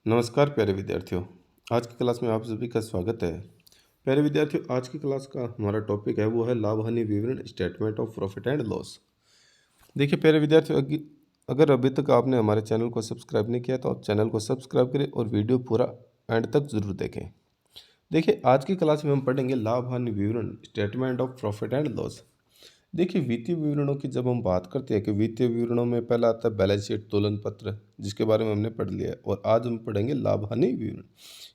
नमस्कार प्यारे विद्यार्थियों। आज की क्लास में आप सभी का स्वागत है। प्यारे विद्यार्थियों, आज की क्लास का हमारा टॉपिक है वो है लाभ हानि विवरण, statement of profit and loss. देखिए प्यारे विद्यार्थियों, अगर अभी तक आपने हमारे चैनल को सब्सक्राइब नहीं किया तो आप चैनल को सब्सक्राइब करें और वीडियो पूरा एंड तक जरूर देखें। देखिए आज की क्लास में हम पढ़ेंगे लाभ हानि विवरण, statement of profit and loss. देखिए वित्तीय विवरणों की जब हम बात करते हैं कि वित्तीय विवरणों में पहला आता है बैलेंस शीट, तुलन पत्र, जिसके बारे में हमने पढ़ लिया है। और आज हम पढ़ेंगे लाभ हानि विवरण,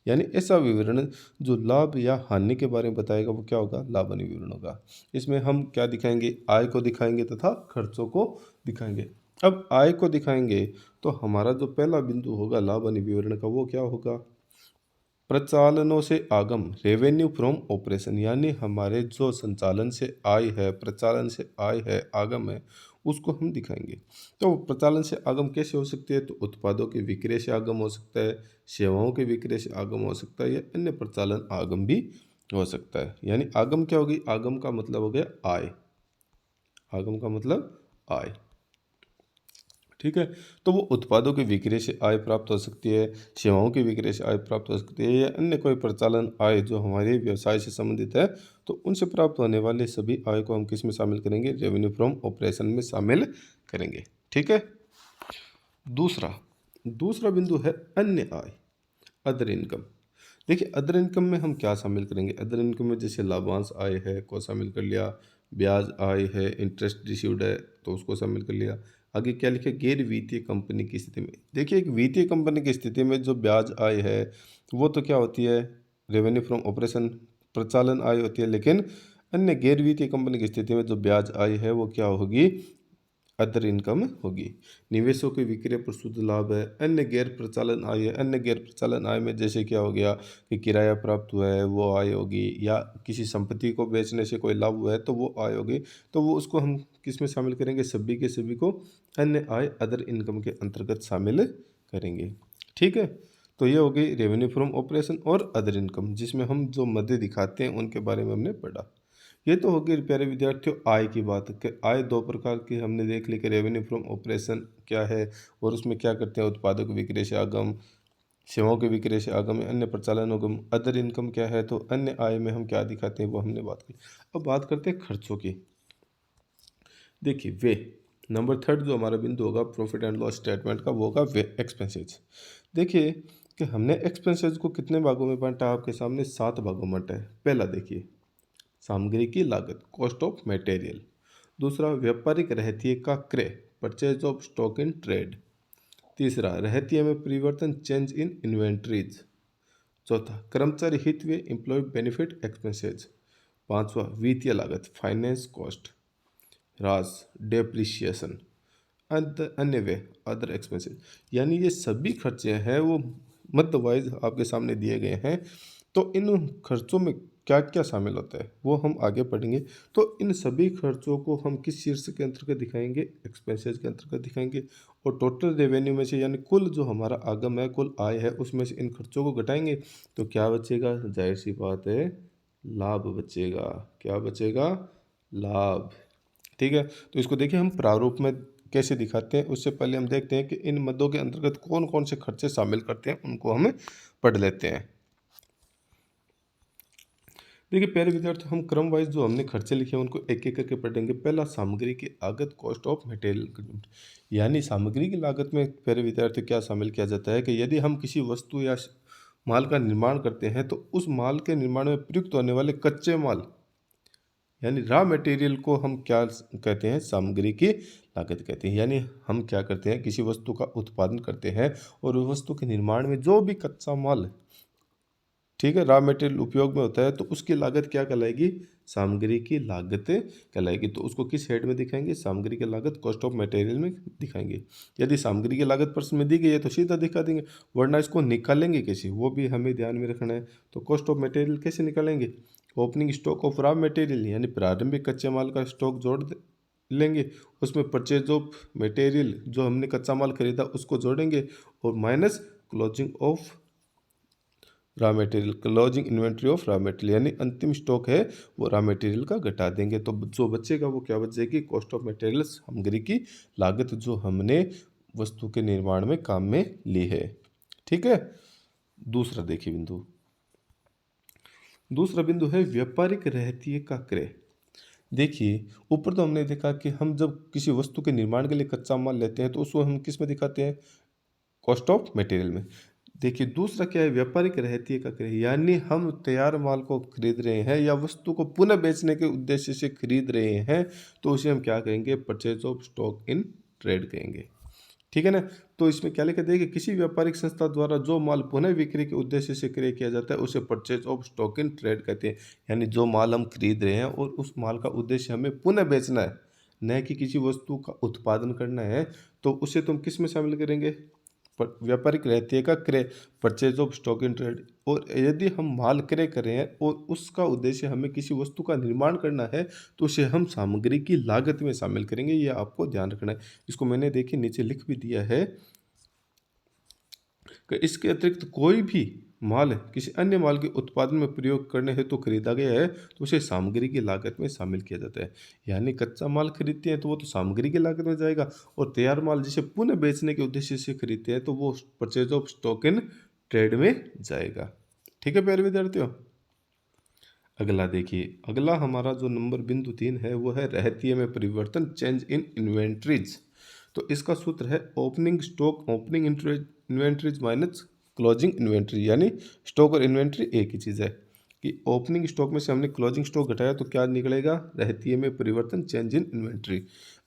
यानी ऐसा विवरण जो लाभ या हानि के बारे में बताएगा। वो क्या होगा? लाभ हानि विवरण होगा। इसमें हम क्या दिखाएंगे? आय को दिखाएंगे तथा खर्चों को दिखाएंगे। अब आय को दिखाएंगे तो हमारा जो पहला बिंदु होगा लाभ हानि विवरण का, वो क्या होगा? प्रचालनों से आगम, रेवेन्यू फ्रॉम ऑपरेशन, यानी हमारे जो संचालन से आय है, प्रचालन से आय है, आगम है, उसको हम दिखाएंगे। तो प्रचालन से आगम कैसे हो सकती है? तो उत्पादों के विक्रय से आगम हो सकता है, सेवाओं के विक्रय से आगम हो सकता है, या अन्य प्रचालन आगम भी हो सकता है। यानी आगम क्या होगी? आगम का मतलब हो गया आय। आगम का मतलब आय। ठीक है। तो वो उत्पादों के विक्रय से आय प्राप्त हो सकती है, सेवाओं के विक्रय से आय प्राप्त हो सकती है, या अन्य कोई प्रचालन आय जो हमारे व्यवसाय से संबंधित है, तो उनसे प्राप्त होने वाले सभी आय को हम किस में शामिल करेंगे? रेवेन्यू फ्रॉम ऑपरेशन में शामिल करेंगे। ठीक है। दूसरा दूसरा बिंदु है अन्य आय, अदर इनकम। देखिए अदर इनकम में हम क्या शामिल करेंगे? अदर इनकम में जैसे लाभांश आय है को शामिल कर लिया, ब्याज आय है, इंटरेस्ट रिसीव्ड है तो उसको शामिल कर लिया। आगे क्या लिखे? गैर वित्तीय कंपनी की स्थिति में। देखिए एक वित्तीय कंपनी की स्थिति में जो ब्याज आय है वो तो क्या होती है? रेवेन्यू फ्रॉम ऑपरेशन, प्रचालन आय होती है। लेकिन अन्य गैर वित्तीय कंपनी की स्थिति में जो ब्याज आय है वो क्या होगी? अदर इनकम होगी। निवेशों के विक्रय पर शुद्ध लाभ है, अन्य गैर प्रचालन आय है। अन्य गैर प्रचालन आय में जैसे क्या हो गया कि किराया प्राप्त हुआ है वो आय होगी, या किसी संपत्ति को बेचने से कोई लाभ हुआ है तो वो आय होगी। तो वो उसको हम किस में शामिल करेंगे? सभी के सभी को अन्य आय, अदर इनकम के अंतर्गत शामिल करेंगे। ठीक है। तो ये हो गई रेवेन्यू फ्रॉम ऑपरेशन और अदर इनकम, जिसमें हम जो मदे दिखाते हैं उनके बारे में हमने पढ़ा। ये तो होगी प्यारे विद्यार्थियों आय की बात। कि आय दो प्रकार की हमने देख ली कि रेवेन्यू फ्रॉम ऑपरेशन क्या है और उसमें क्या करते हैं? उत्पादों के विक्रय से आगम, सेवाओं के विक्रय से आगम, अन्य प्रचालन आगम। अदर इनकम क्या है? तो अन्य आय में हम क्या दिखाते हैं वो हमने बात की। अब बात करते हैं खर्चों की। देखिए वे नंबर थर्ड जो हमारा बिंदु होगा प्रॉफिट एंड लॉस स्टेटमेंट का, वो होगा वे एक्सपेंसेज। देखिए कि हमने एक्सपेंसेज को कितने भागों में बांटा? आपके सामने 7 भागों में बांटा है। पहला देखिए सामग्री की लागत, कॉस्ट ऑफ मटेरियल। दूसरा व्यापारिक रहतिये का क्रय, purchase of stock in trade. तीसरा रहतिये में परिवर्तन, चेंज इन इन्वेंट्रीज। चौथा कर्मचारी हित व्यय, एम्प्लॉय बेनिफिट एक्सपेंसेज। पांचवा वित्तीय लागत, फाइनेंस कॉस्ट। रास डेप्रिसिएशन। अन्य व्यय, अदर एक्सपेंसेस। यानी ये सभी खर्चे हैं वो मध्य वाइज आपके सामने दिए गए हैं। तो इन खर्चों में क्या क्या शामिल होता है वो हम आगे पढ़ेंगे। तो इन सभी खर्चों को हम किस शीर्षक के अंतर्गत दिखाएंगे? एक्सपेंसेस के अंतर्गत दिखाएंगे। और टोटल रेवेन्यू में से, यानी कुल जो हमारा आगम है, कुल आय है, उसमें से इन खर्चों को घटाएंगे तो क्या बचेगा? जाहिर सी बात है, लाभ बचेगा। क्या बचेगा? लाभ। ठीक है। तो इसको देखिए हम प्रारूप में कैसे दिखाते हैं। उससे पहले हम देखते हैं कि इन मदों के अंतर्गत कौन कौन से खर्चे शामिल करते हैं, उनको हम पढ़ लेते हैं। देखिए प्यारे विद्यार्थी, हम क्रम वाइज जो हमने खर्चे लिखे हैं उनको एक एक करके पढ़ेंगे। पहला सामग्री की लागत, कॉस्ट ऑफ मटेरियल। यानी सामग्री की लागत में प्यारे विद्यार्थी क्या शामिल किया जाता है कि यदि हम किसी वस्तु या माल का निर्माण करते हैं तो उस माल के निर्माण में प्रयुक्त होने वाले कच्चे माल, यानी रॉ मटेरियल को हम क्या कहते हैं? सामग्री की लागत कहते हैं। यानी हम क्या करते हैं? किसी वस्तु का उत्पादन करते हैं और उस वस्तु के निर्माण में जो भी कच्चा माल, ठीक है, रॉ मटेरियल उपयोग में होता है तो उसकी लागत क्या कहलाएगी? सामग्री की लागत कहलाएगी। तो उसको किस हेड में दिखाएंगे? सामग्री की लागत, कॉस्ट ऑफ मटेरियल में दिखाएंगे। यदि सामग्री की लागत प्रश्न में दी गई है तो सीधा दिखा देंगे, वरना इसको निकालेंगे कैसे वो भी हमें ध्यान में रखना है। तो कॉस्ट ऑफ मटेरियल कैसे निकालेंगे? Opening stock of raw material, यानी प्रारंभिक कच्चे माल का स्टॉक लेंगे, उसमें परचेज ऑफ मटेरियल जो हमने कच्चा माल खरीदा उसको जोड़ेंगे, और minus closing of raw material, closing inventory of raw material, यानी अंतिम स्टॉक है वो रॉ मटेरियल का घटा देंगे। तो जो बचेगा वो क्या बचेगी? कॉस्ट ऑफ मटेरियल, सामग्री की लागत जो हमने वस्तु के निर्माण में काम में ली है। ठीक है। दूसरा देखिए बिंदु, दूसरा बिंदु है व्यापारिक रहतिये का क्रय। देखिए, ऊपर तो हमने देखा कि हम जब किसी वस्तु के निर्माण के लिए कच्चा माल लेते हैं तो उसको हम किस में दिखाते हैं, कॉस्ट ऑफ मटेरियल में। देखिए दूसरा क्या है, व्यापारिक रहतिये का क्रय, यानी हम तैयार माल को खरीद रहे हैं या वस्तु को पुनः बेचने के उद्देश्य से खरीद रहे हैं तो उसे हम क्या कहेंगे, purchase of stock in trade कहेंगे। ठीक है ना। तो इसमें क्या लिखा जाएगा, किसी व्यापारिक संस्था द्वारा जो माल पुनः बिक्री के उद्देश्य से क्रय किया जाता है उसे purchase of stock in trade कहते हैं। यानी जो माल हम खरीद रहे हैं और उस माल का उद्देश्य हमें पुनः बेचना है, न कि किसी वस्तु का उत्पादन करना है, तो उसे तुम किस में शामिल करेंगे, व्यापारिक रहतिये का क्रय, purchase of stock in trade. और यदि हम माल क्रय कर रहे हैं और उसका उद्देश्य हमें किसी वस्तु का निर्माण करना है तो उसे हम सामग्री की लागत में शामिल करेंगे, ये आपको ध्यान रखना है। इसको मैंने देखिए नीचे लिख भी दिया है कि इसके अतिरिक्त कोई भी माल किसी अन्य माल के उत्पादन में प्रयोग करने हेतु खरीदा गया है तो उसे सामग्री की लागत में शामिल किया जाता है। यानी कच्चा माल खरीदते हैं तो वो तो सामग्री की लागत में जाएगा, और तैयार माल जिसे पुनः बेचने के उद्देश्य से खरीदते हैं तो वो purchase of stock in trade में जाएगा। ठीक है प्यारे विद्यार्थियों। अगला देखिए, अगला हमारा जो नंबर बिंदु 3 है वो है रहतिये में परिवर्तन, चेंज इन इन्वेंट्रीज। तो इसका सूत्र है opening stock, opening inventories minus closing inventory, यानी स्टॉक और इन्वेंट्री एक ही चीज़ है कि ओपनिंग स्टॉक में से हमने क्लोजिंग स्टॉक घटाया तो क्या निकलेगा, रहतिये में परिवर्तन, चेंज इन इन्वेंट्री।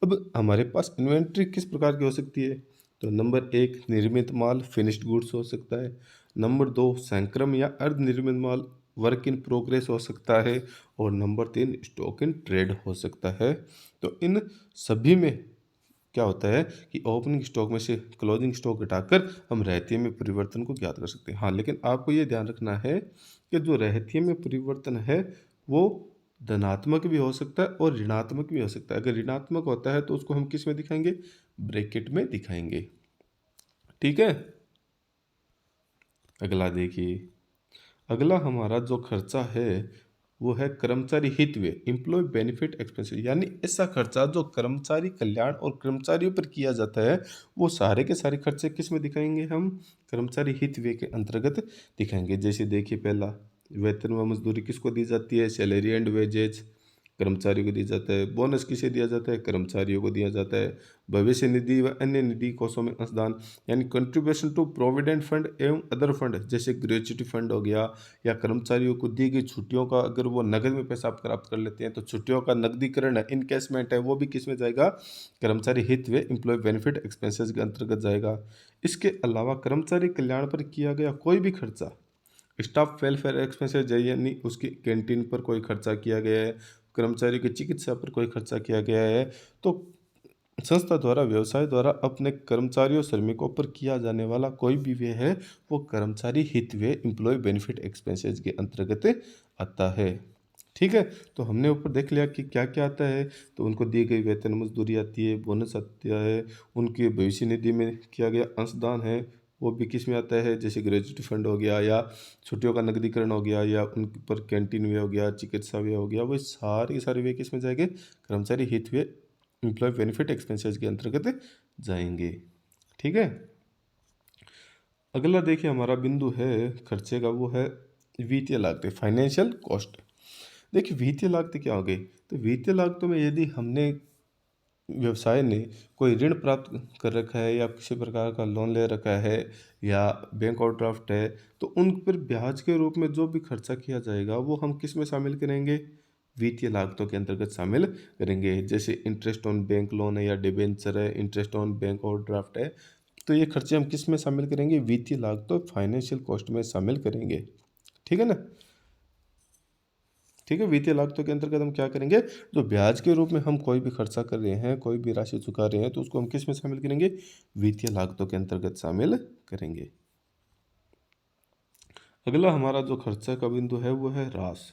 अब हमारे पास इन्वेंट्री किस प्रकार की हो सकती है, तो नंबर 1 निर्मित माल, फिनिश्ड गुड्स हो सकता है। नंबर 2 संक्रम या अर्ध निर्मित माल, वर्क इन प्रोग्रेस हो सकता है। और नंबर 3 स्टॉक इन ट्रेड हो सकता है। तो इन सभी में क्या होता है कि ओपनिंग स्टॉक में से क्लोजिंग स्टॉक घटाकर हम रहतिये में परिवर्तन को ज्ञात कर सकते हैं। हाँ, लेकिन आपको ये ध्यान रखना है कि जो रहतिये में परिवर्तन है वो धनात्मक भी हो सकता है और ऋणात्मक भी हो सकता है। अगर ऋणात्मक होता है तो उसको हम किस में दिखाएंगे, ब्रैकेट में दिखाएंगे। ठीक है। अगला देखिए, अगला हमारा जो खर्चा है वो है कर्मचारी हित व्यय, एम्प्लॉय बेनिफिट एक्सपेंसेस। यानी ऐसा खर्चा जो कर्मचारी कल्याण और कर्मचारियों पर किया जाता है वो सारे के सारे खर्चे किस में दिखाएंगे, हम कर्मचारी हित व्यय के अंतर्गत दिखाएंगे। जैसे देखिए पहला, वेतन व मजदूरी किसको दी जाती है, सैलरी एंड वेजेज कर्मचारियों को दिया जाता है। बोनस किसे दिया जाता है, कर्मचारियों को दिया जाता है। भविष्य निधि व अन्य निधि कोषों में अंशदान, यानी कंट्रीब्यूशन टू प्रोविडेंट फंड एवं अदर फंड, जैसे ग्रेच्युटी फंड हो गया, या कर्मचारियों को दी गई छुट्टियों का अगर वो नकद में पैसा प्राप्त कर लेते हैं तो छुट्टियों का नकदीकरण है, इनकैशमेंट है, वो भी किस में जाएगा, कर्मचारी हित व एम्प्लॉय बेनिफिट एक्सपेंसेस के अंतर्गत जाएगा। इसके अलावा कर्मचारी कल्याण पर किया गया कोई भी खर्चा, स्टाफ वेलफेयर एक्सपेंसेस, यानी उसकी कैंटीन पर कोई खर्चा किया गया है, कर्मचारी की चिकित्सा पर कोई खर्चा किया गया है, तो संस्था द्वारा, व्यवसाय द्वारा अपने कर्मचारियों श्रमिकों पर किया जाने वाला कोई भी व्यय है वो कर्मचारी हित व्यय, एम्प्लॉय बेनिफिट एक्सपेंसेस के अंतर्गत आता है। ठीक है। तो हमने ऊपर देख लिया कि क्या क्या आता है, तो उनको दी गई वेतन मजदूरी आती है, बोनस आता है, उनके भविष्य निधि में किया गया अंशदान है वो भी किस में आता है, जैसे ग्रेजुएट फंड हो गया, या छुट्टियों का नकदीकरण हो गया, या उन पर कैंटीन व्यय हो गया, चिकित्सा व्यय हो गया, वो सारे व्यय किस में जाएंगे, कर्मचारी हित व्यय, एम्प्लॉय बेनिफिट एक्सपेंसेस के अंतर्गत जाएंगे। ठीक है। अगला देखिए हमारा बिंदु है खर्चे का, वो है वित्तीय लागतें, फाइनेंशियल कॉस्ट। देखिए वित्तीय लागतें क्या हो गई, तो वित्तीय लागतों में यदि हमने व्यवसाय ने कोई ऋण प्राप्त कर रखा है या किसी प्रकार का लोन ले रखा है या बैंक ओवरड्राफ्ट है, तो उन पर ब्याज के रूप में जो भी खर्चा किया जाएगा वो हम किस में शामिल करेंगे, वित्तीय लागतों के अंतर्गत शामिल करेंगे। जैसे इंटरेस्ट ऑन बैंक लोन है या डिबेंचर है, इंटरेस्ट ऑन बैंक ओवरड्राफ्ट है, तो ये खर्चे हम किस में शामिल करेंगे, वित्तीय लागतों, फाइनेंशियल कॉस्ट में शामिल करेंगे। ठीक है ना। ठीक है। वित्तीय लागतों के अंतर्गत हम क्या करेंगे, जो ब्याज के रूप में हम कोई भी खर्चा कर रहे हैं, कोई भी राशि चुका रहे हैं, तो उसको हम किस में शामिल करेंगे, वित्तीय लागतों के अंतर्गत शामिल करेंगे। अगला हमारा जो खर्चा का बिंदु है वो है ह्रास,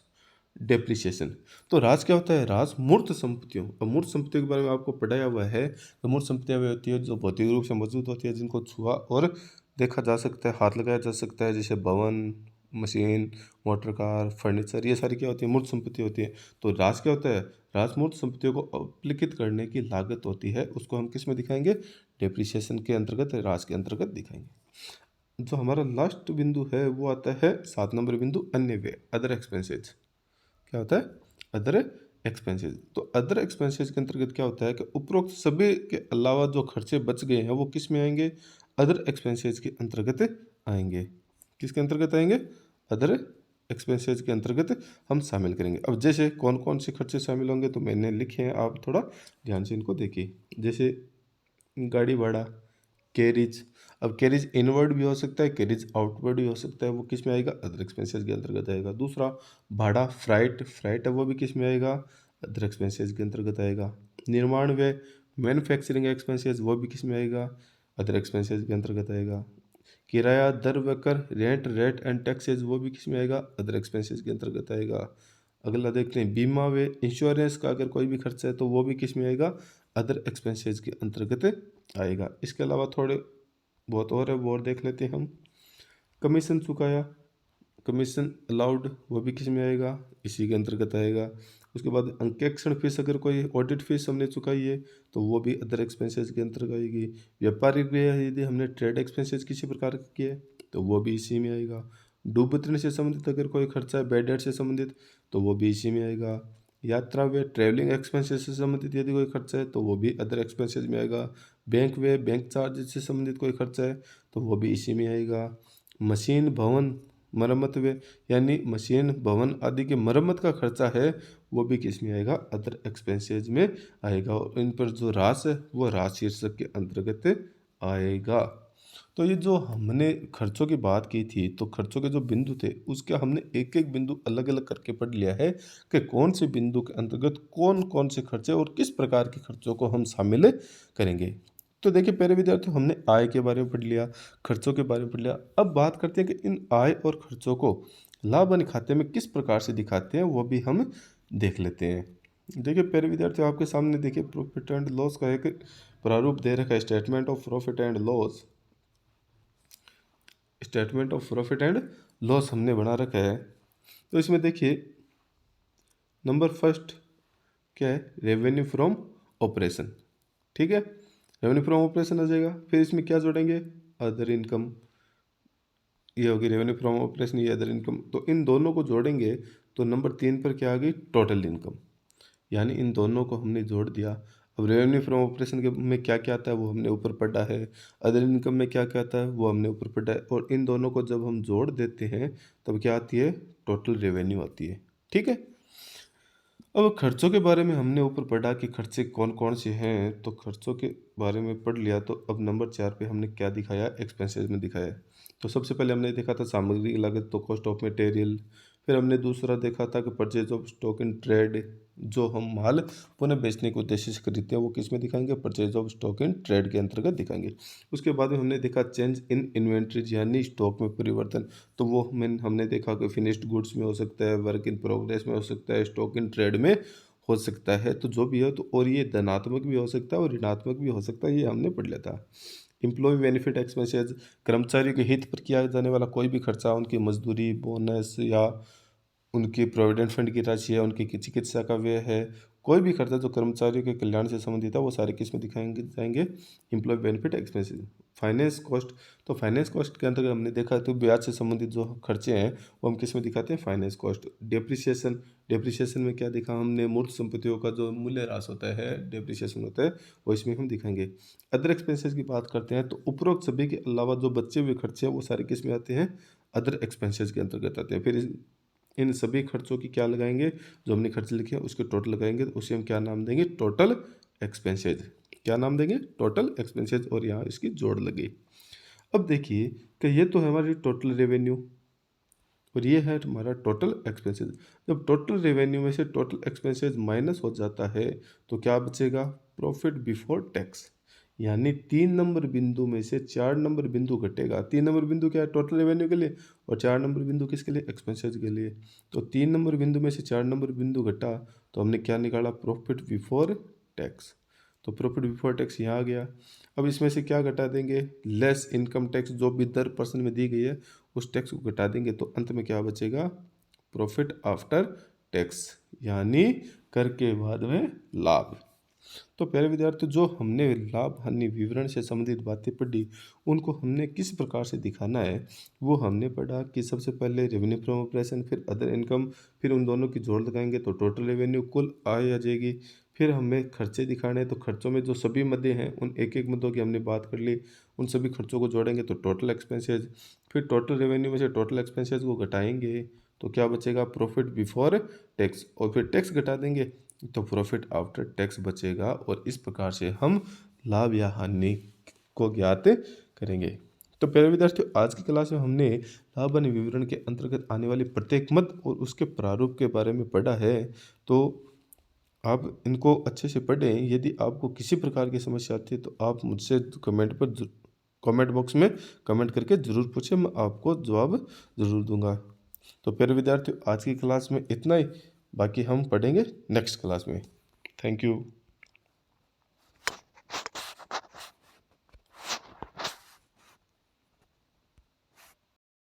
डेप्रिसिएशन। तो ह्रास क्या होता है, ह्रास मूर्त संपत्तियों, और मूर्त संपत्तियों के बारे में आपको पढ़ाया हुआ है। तो मूर्त संपत्तियाँ वे होती है जो भौतिक रूप से मौजूद होती है, जिनको छुआ और देखा जा सकता है, हाथ लगाया जा सकता है, जैसे भवन, मशीन, मोटर कार, फर्नीचर, ये सारी क्या होती है, मूर्त संपत्ति होती है। तो ह्रास क्या होता है, ह्रास मूर्त संपत्तियों को अपलिखित करने की लागत होती है, उसको हम किस में दिखाएंगे, डेप्रिसिएशन के अंतर्गत, ह्रास के अंतर्गत दिखाएंगे। जो हमारा लास्ट बिंदु है वो आता है 7 नंबर बिंदु, अन्य व्यय, अदर एक्सपेंसेज। क्या होता है? Other expenses. तो अदर एक्सपेंसेज के अंतर्गत क्या होता है कि उपरोक्त सभी के अलावा जो खर्चे बच गए हैं वो किस में आएंगे? अदर एक्सपेंसेज के अंतर्गत आएंगे। किसके अंतर्गत आएंगे? अदर एक्सपेंसेज के अंतर्गत हम शामिल करेंगे। अब जैसे कौन कौन से खर्चे शामिल होंगे तो मैंने लिखे हैं, आप थोड़ा ध्यान से इनको देखिए। जैसे गाड़ी भाड़ा, कैरिज। अब कैरिज इनवर्ड भी हो सकता है, कैरिज आउटवर्ड भी हो सकता है, वो किस में आएगा? अदर एक्सपेंसेस के अंतर्गत आएगा। दूसरा भाड़ा, फ्राइट, फ्राइट है वो भी किस में आएगा? अदर एक्सपेंसेस के अंतर्गत आएगा। निर्माण व्यय, मैन्युफैक्चरिंग एक्सपेंसेस, वो भी किस में आएगा? अदर एक्सपेंसेस के अंतर्गत आएगा। किराया, दर व कर, रेंट, रेट एंड टैक्सेस, वो भी किस में आएगा? अदर एक्सपेंसेस के अंतर्गत आएगा। अगला देखते हैं बीमा व इंश्योरेंस का अगर कोई भी खर्चा है तो वो भी किस में आएगा? अदर एक्सपेंसेस के अंतर्गत आएगा। इसके अलावा थोड़े बहुत और है, वो और देख लेते हैं हम। कमीशन चुकाया, कमीशन अलाउड, वो भी किस में आएगा? इसी के अंतर्गत आएगा। उसके बाद अंकेक्षण फीस, अगर कोई ऑडिट फीस हमने चुकाई है तो वो भी अदर एक्सपेंसेस के अंतर्गत आएगी। व्यापारिक व्यय, यदि हमने ट्रेड एक्सपेंसेस किसी प्रकार के किए तो वो भी इसी में आएगा। डूबने से संबंधित अगर कोई खर्चा है, बेड डेट से संबंधित, तो वो भी इसी में आएगा। यात्रा व्यय, ट्रैवलिंग एक्सपेंसेस से संबंधित यदि कोई खर्चा है तो वो भी अदर एक्सपेंसेस में आएगा। बैंक व्यय, बैंक चार्ज से संबंधित कोई खर्चा है तो वो भी इसी में आएगा। मशीन, भवन, मरम्मत व्यय, यानी मशीन, भवन आदि के मरम्मत का खर्चा है वो भी किस में आएगा? अदर एक्सपेंसेज में आएगा। और इन पर जो रास है वो रास शीर्षक के अंतर्गत आएगा। तो ये जो हमने खर्चों की बात की थी, तो खर्चों के जो बिंदु थे उसके हमने एक एक बिंदु अलग अलग करके पढ़ लिया है कि कौन से बिंदु के अंतर्गत कौन कौन से खर्चे और किस प्रकार के खर्चों को हम शामिल करेंगे। तो देखिए प्यारे विद्यार्थी, हमने आय के बारे में पढ़ लिया, खर्चों के बारे में पढ़ लिया। अब बात करते हैं कि इन आय और खर्चों को लाभ हानि खाते में किस प्रकार से दिखाते हैं, वो भी हम देख लेते हैं। देखिए प्यारे विद्यार्थी, आपके सामने देखिए प्रॉफिट एंड लॉस का एक प्रारूप दे रखा है, statement of profit and loss. Statement of profit and loss हमने बना रखा है। तो इसमें देखिए नंबर फर्स्ट क्या है? Revenue from operation. ठीक है, रेवेन्यू फ्रॉम ऑपरेशन आ जाएगा। फिर इसमें क्या जोड़ेंगे? Other income. ये होगी रेवेन्यू फ्रॉम ऑपरेशन, ये अदर इनकम। तो इन दोनों को जोड़ेंगे तो नंबर 3 पर क्या आ गई? Total income. यानी इन दोनों को हमने जोड़ दिया। अब रेवेन्यू फ्रॉम ऑपरेशन के में क्या क्या आता है वो हमने ऊपर पढ़ा है, अदर इनकम में क्या क्या आता है वो हमने ऊपर पढ़ा है, और इन दोनों को जब हम जोड़ देते हैं तब क्या आती है? टोटल रेवेन्यू आती है। ठीक है। अब खर्चों के बारे में हमने ऊपर पढ़ा कि खर्चे कौन कौन से हैं, तो खर्चों के बारे में पढ़ लिया। तो अब नंबर 4 पे हमने क्या दिखाया? एक्सपेंसेस में दिखाया है। तो सबसे पहले हमने देखा था सामग्री की लागत, तो कॉस्ट ऑफ मटेरियल। फिर हमने दूसरा देखा था कि purchase of stock in trade, जो हम माल पुनः बेचने के उद्देश्य से खरीदते हैं वो किस में दिखाएंगे? Purchase of stock in trade के अंतर्गत दिखाएंगे। उसके बाद में हमने देखा चेंज इन इन्वेंट्रीज, यानी स्टॉक में परिवर्तन। तो वो हमने देखा कि फिनिश्ड गुड्स में हो सकता है, वर्क इन प्रोग्रेस में हो सकता है, स्टॉक इन ट्रेड में हो सकता है। तो जो भी है, तो और ये धनात्मक भी हो सकता है और ऋणात्मक भी हो सकता है, ये हमने पढ़ लिया था। एम्प्लॉय बेनिफिट एक्सपेंसेस, कर्मचारियों के हित पर किया जाने वाला कोई भी खर्चा, उनकी मजदूरी, बोनस या उनकी प्रोविडेंट फंड की राशि है, उनकी चिकित्सा का व्यय है, कोई भी खर्चा जो कर्मचारियों के कल्याण से संबंधित है वो सारे किस में दिखाएंगे जाएंगे? Employ benefit expenses. Finance cost, तो फाइनेंस कॉस्ट के अंतर्गत हमने देखा तो ब्याज से संबंधित जो खर्चे हैं वो हम किस में दिखाते हैं? Finance cost. डेप्रिसिएशन, डेप्रिसिएशन में क्या देखा हमने? मूर्त संपत्तियों का जो मूल्य ह्रास होता है, डेप्रिसिएशन होता है, वो इसमें हम दिखाएंगे। अदर एक्सपेंसेस की बात करते हैं तो उपरोक्त सभी के अलावा जो बचे हुए खर्चे हैं वो सारे किस में आते हैं? अदर एक्सपेंसेस के अंतर्गत आते हैं। फिर इन सभी खर्चों की क्या लगाएंगे? जो हमने खर्च लिखे हैं उसके टोटल लगाएंगे, तो उसे हम क्या नाम देंगे? Total expenses. क्या नाम देंगे? Total expenses. और यहाँ इसकी जोड़ लगी। अब देखिए कि ये तो है हमारी टोटल रेवेन्यू और ये है हमारा टोटल एक्सपेंसेस। जब टोटल रेवेन्यू में से टोटल एक्सपेंसेस माइनस हो जाता है तो क्या बचेगा? Profit before tax. यानी 3 नंबर बिंदु में से 4 नंबर बिंदु घटेगा। 3 नंबर बिंदु क्या है? टोटल रेवेन्यू के लिए, और 4 नंबर बिंदु किसके लिए? एक्सपेंसेस के लिए। तो 3 नंबर बिंदु में से 4 नंबर बिंदु घटा तो हमने क्या निकाला? Profit before tax. तो प्रॉफिट बिफोर टैक्स यहाँ आ गया। अब इसमें से क्या घटा देंगे? लेस इनकम टैक्स, जो भी दर परसेंट में दी गई है उस टैक्स को घटा देंगे, तो अंत में क्या बचेगा? प्रॉफिट आफ्टर टैक्स, यानी कर के बाद में लाभ। तो प्यारे विद्यार्थियों, जो हमने लाभ हानि विवरण से संबंधित बातें पढ़ी, उनको हमने किस प्रकार से दिखाना है, वो हमने पढ़ा कि सबसे पहले रेवेन्यू फ्रॉम ऑपरेशन, फिर अदर इनकम, फिर उन दोनों की जोड़ लगाएंगे तो टोटल रेवेन्यू कुल आय आ जाएगी। फिर हमें खर्चे दिखाने हैं, तो खर्चों में जो सभी मदे हैं उन एक एक मदों की हमने बात कर ली, उन सभी खर्चों को जोड़ेंगे तो टोटल एक्सपेंसेस। फिर टोटल रेवेन्यू में से टोटल एक्सपेंसेस को घटाएंगे तो क्या बचेगा, प्रॉफिट बिफोर टैक्स, और फिर टैक्स घटा देंगे तो प्रॉफिट आफ्टर टैक्स बचेगा। और इस प्रकार से हम लाभ या हानि को ज्ञात करेंगे। तो प्यारे विद्यार्थियों, आज की क्लास में हमने लाभ हानि विवरण के अंतर्गत आने वाली प्रत्येक मद और उसके प्रारूप के बारे में पढ़ा है। तो आप इनको अच्छे से पढ़ें। यदि आपको किसी प्रकार की समस्या आती है तो आप मुझसे कमेंट बॉक्स में कमेंट करके ज़रूर पूछें, मैं आपको जवाब ज़रूर दूंगा। तो प्यारे विद्यार्थियों, आज की क्लास में इतना ही, बाकी हम पढ़ेंगे नेक्स्ट क्लास में। Thank you.